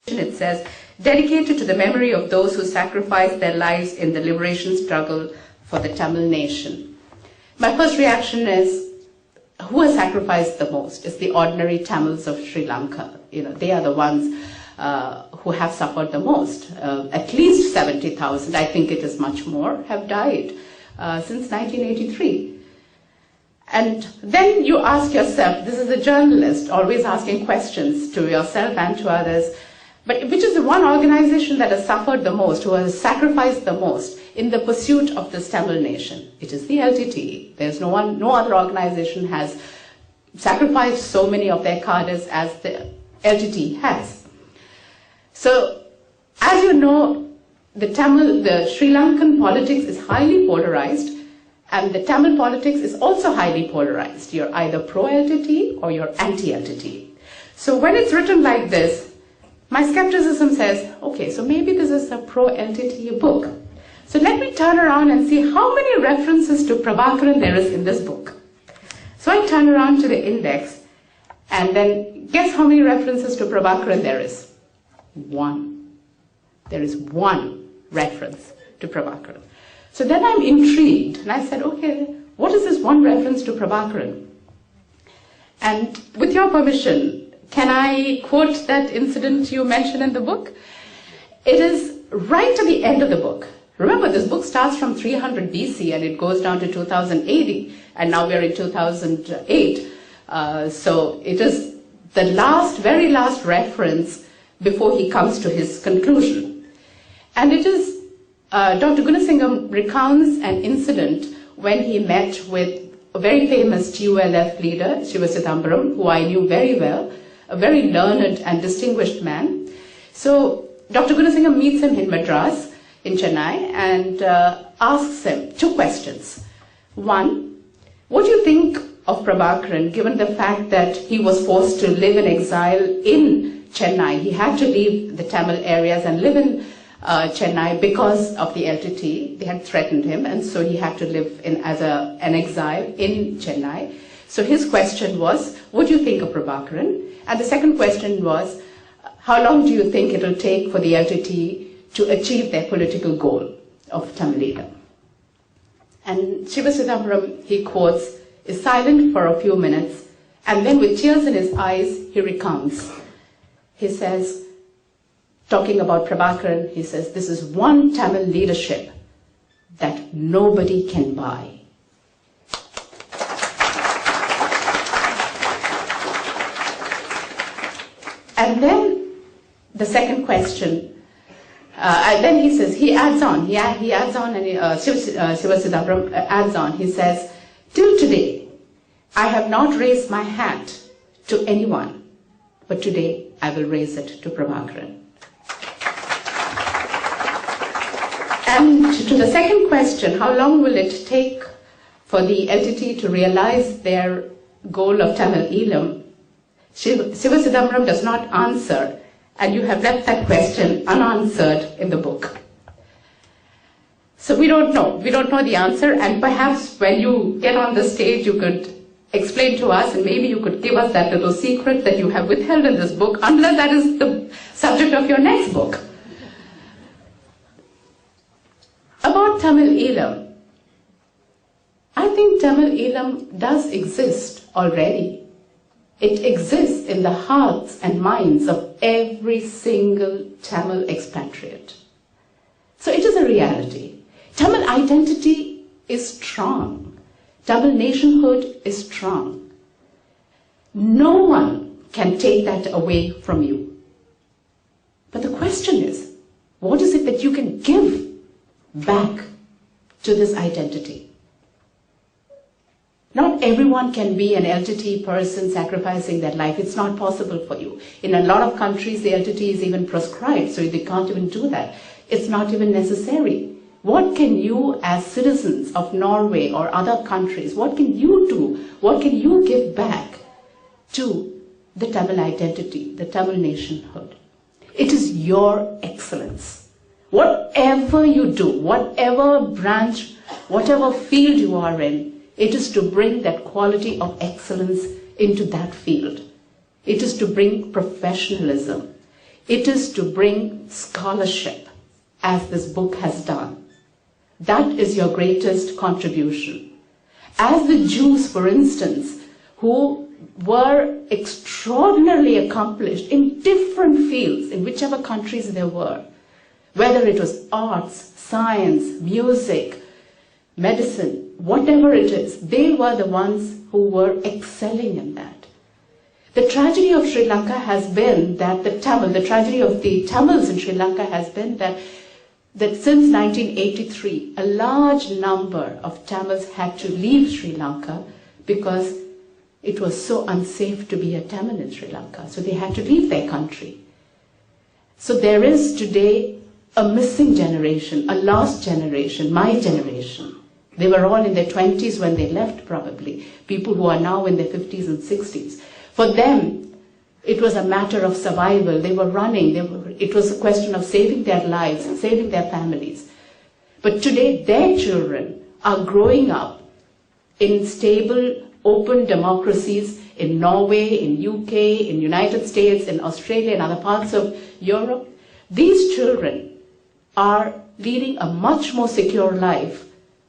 It says, dedicated to the memory of those who sacrificed their lives in the liberation struggle for the Tamil nation. My first reaction is, who has sacrificed the most? It's the ordinary Tamils of Sri Lanka. They are the ones who have suffered the most. At least 70,000, I think it is much more, have died since 1983. And then you ask yourself, this is a journalist, always asking questions to yourself and to others, but which is the one organization that has suffered the most, who has sacrificed the most in the pursuit of this Tamil nation? It is the LTTE. There's no other organization has sacrificed so many of their cadres as the LTTE has. So, as you know, the Sri Lankan politics is highly polarized, and the Tamil politics is also highly polarized. You're either pro-LTTE or you're anti-LTTE. So when it's written like this, my skepticism says, okay, so maybe this is a pro-LTTE book. So let me turn around and see how many references to Prabhakaran there is in this book. So I turn around to the index, and then guess how many references to Prabhakaran there is? One. There is one reference to Prabhakaran. So then I'm intrigued, and I said, okay, what is this one reference to Prabhakaran? And with your permission, can I quote that incident you mentioned in the book? It is right at the end of the book. Remember, this book starts from 300 BC and it goes down to 2080, and now we're in 2008. So it is the very last reference before he comes to his conclusion. And it is, Dr. Gunasingam recounts an incident when he met with a very famous TULF leader, Shiva Chidambaram, who I knew very well, a very learned and distinguished man. So Dr. Gunasingam meets him in Madras, in Chennai, and asks him two questions. One, what do you think of Prabhakaran, given the fact that he was forced to live in exile in Chennai? He had to leave the Tamil areas and live in Chennai because of the LTT. They had threatened him, and so he had to live as an exile in Chennai. So his question was, what do you think of Prabhakaran? And the second question was, how long do you think it will take for the LTT to achieve their political goal of Tamilida? And Shiva Chidambaram, he quotes, is silent for a few minutes, and then with tears in his eyes, he recounts. He says, talking about Prabhakaran, he says, this is one Tamil leadership that nobody can buy. And then the second question, then he says, he adds on, and Shiva Chidambaram adds on, he says, till today, I have not raised my hat to anyone, but today I will raise it to Prabhakaran. And to the second question, how long will it take for the LTT to realize their goal of Tamil Eelam? Shiva Chidambaram does not answer, and you have left that question unanswered in the book. So we don't know. We don't know the answer, and perhaps when you get on the stage, you could explain to us, and maybe you could give us that little secret that you have withheld in this book, unless that is the subject of your next book. About Tamil Eelam, I think Tamil Eelam does exist already. It exists in the hearts and minds of every single Tamil expatriate. So it is a reality. Tamil identity is strong. Tamil nationhood is strong. No one can take that away from you. But the question is, what is it that you can give back to this identity? Not everyone can be an LTT person sacrificing their life. It's not possible for you. In a lot of countries, the LTT is even proscribed, so they can't even do that. It's not even necessary. What can you, as citizens of Norway or other countries, what can you do? What can you give back to the Tamil identity, the Tamil nationhood? It is your excellence. Whatever you do, whatever branch, whatever field you are in, it is to bring that quality of excellence into that field. It is to bring professionalism. It is to bring scholarship, as this book has done. That is your greatest contribution. As the Jews, for instance, who were extraordinarily accomplished in different fields, in whichever countries they were, whether it was arts, science, music, medicine, whatever it is, they were the ones who were excelling in that. The tragedy of Sri Lanka has been that the tragedy of the Tamils in Sri Lanka has been that since 1983, a large number of Tamils had to leave Sri Lanka because it was so unsafe to be a Tamil in Sri Lanka. So they had to leave their country. So there is today a missing generation, a lost generation, my generation. They were all in their 20s when they left, probably. People who are now in their 50s and 60s. For them, it was a matter of survival. They were running. It was a question of saving their lives, saving their families. But today, their children are growing up in stable, open democracies in Norway, in UK, in United States, in Australia, and other parts of Europe. These children are leading a much more secure life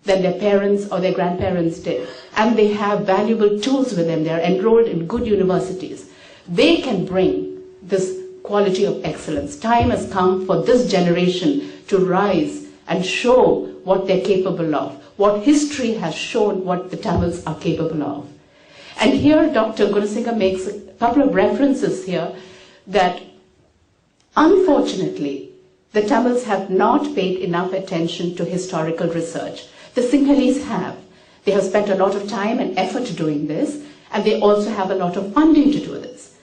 than their parents or their grandparents did. And they have valuable tools with them. They are enrolled in good universities. They can bring this quality of excellence. Time has come for this generation to rise and show what they're capable of, what history has shown what the Tamils are capable of. And here Dr. Gunasinghe makes a couple of references here that unfortunately the Tamils have not paid enough attention to historical research. The Sinhalese have. They have spent a lot of time and effort doing this, and they also have a lot of funding to do this.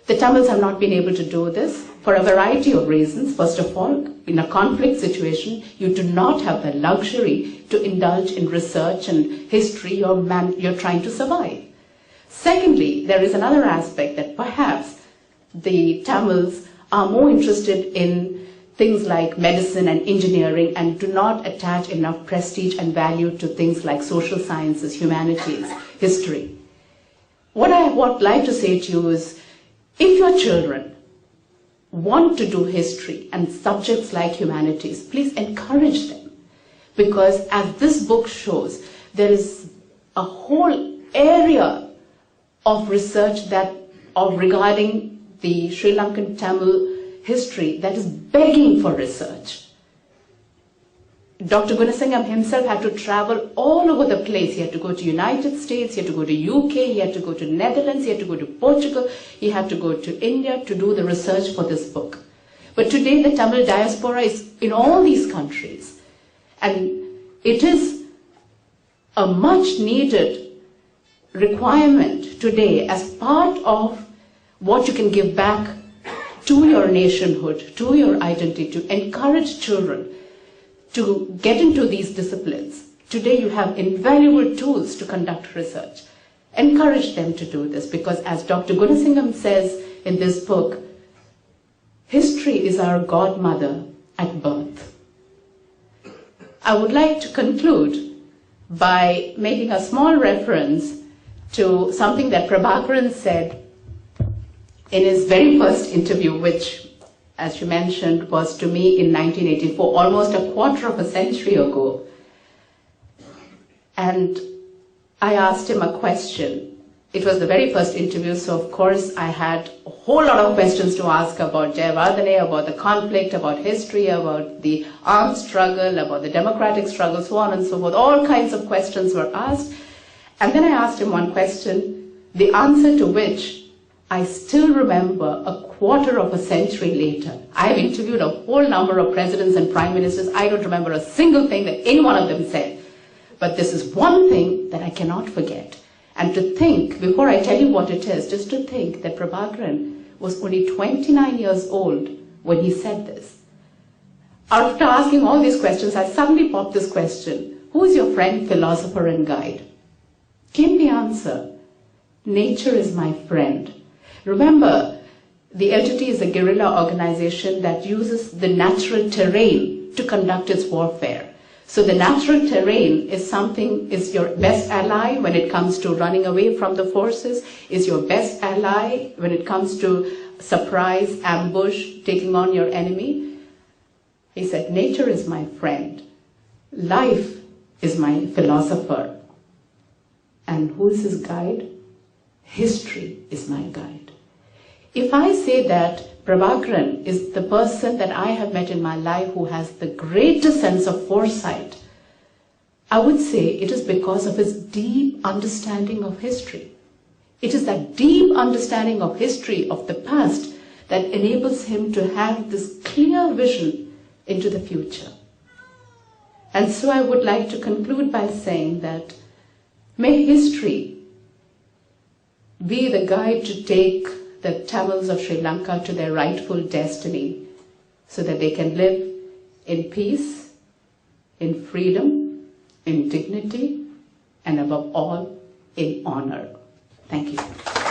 The Tamils have not been able to do this for a variety of reasons. First of all, in a conflict situation, you do not have the luxury to indulge in research and history. You're trying to survive. Secondly, there is another aspect that perhaps the Tamils are more interested in things like medicine and engineering and do not attach enough prestige and value to things like social sciences, humanities, history. What I would like to say to you is, if your children want to do history and subjects like humanities, please encourage them. Because as this book shows, there is a whole area of research regarding the Sri Lankan Tamil history that is begging for research. Dr. Gunasinghe himself had to travel all over the place. He had to go to United States, he had to go to UK, he had to go to Netherlands, he had to go to Portugal, he had to go to India to do the research for this book. But today the Tamil diaspora is in all these countries. And it is a much needed requirement today as part of what you can give back to your nationhood, to your identity, to encourage children to get into these disciplines. Today you have invaluable tools to conduct research. Encourage them to do this because as Dr. Gunasinghe says in this book, history is our godmother at birth. I would like to conclude by making a small reference to something that Prabhakaran said in his very first interview, which, as you mentioned, was to me in 1984, almost a quarter of a century ago. And I asked him a question. It was the very first interview, so of course I had a whole lot of questions to ask about Jayavardhane, about the conflict, about history, about the armed struggle, about the democratic struggle, so on and so forth. All kinds of questions were asked. And then I asked him one question, the answer to which I still remember a quarter of a century later. I've interviewed a whole number of presidents and prime ministers. I don't remember a single thing that any one of them said. But this is one thing that I cannot forget. And to think, before I tell you what it is, just to think that Prabhakaran was only 29 years old when he said this. After asking all these questions, I suddenly popped this question. Who is your friend, philosopher, and guide? Came the answer. Nature is my friend. Remember, the LTT is a guerrilla organization that uses the natural terrain to conduct its warfare. So the natural terrain is your best ally when it comes to running away from the forces, is your best ally when it comes to surprise, ambush, taking on your enemy. He said, nature is my friend. Life is my philosopher. And who is his guide? History is my guide. If I say that Prabhakaran is the person that I have met in my life who has the greatest sense of foresight, I would say it is because of his deep understanding of history. It is that deep understanding of history, of the past, that enables him to have this clear vision into the future. And so I would like to conclude by saying that may history be the guide to take the Tamils of Sri Lanka to their rightful destiny so that they can live in peace, in freedom, in dignity, and above all, in honor. Thank you.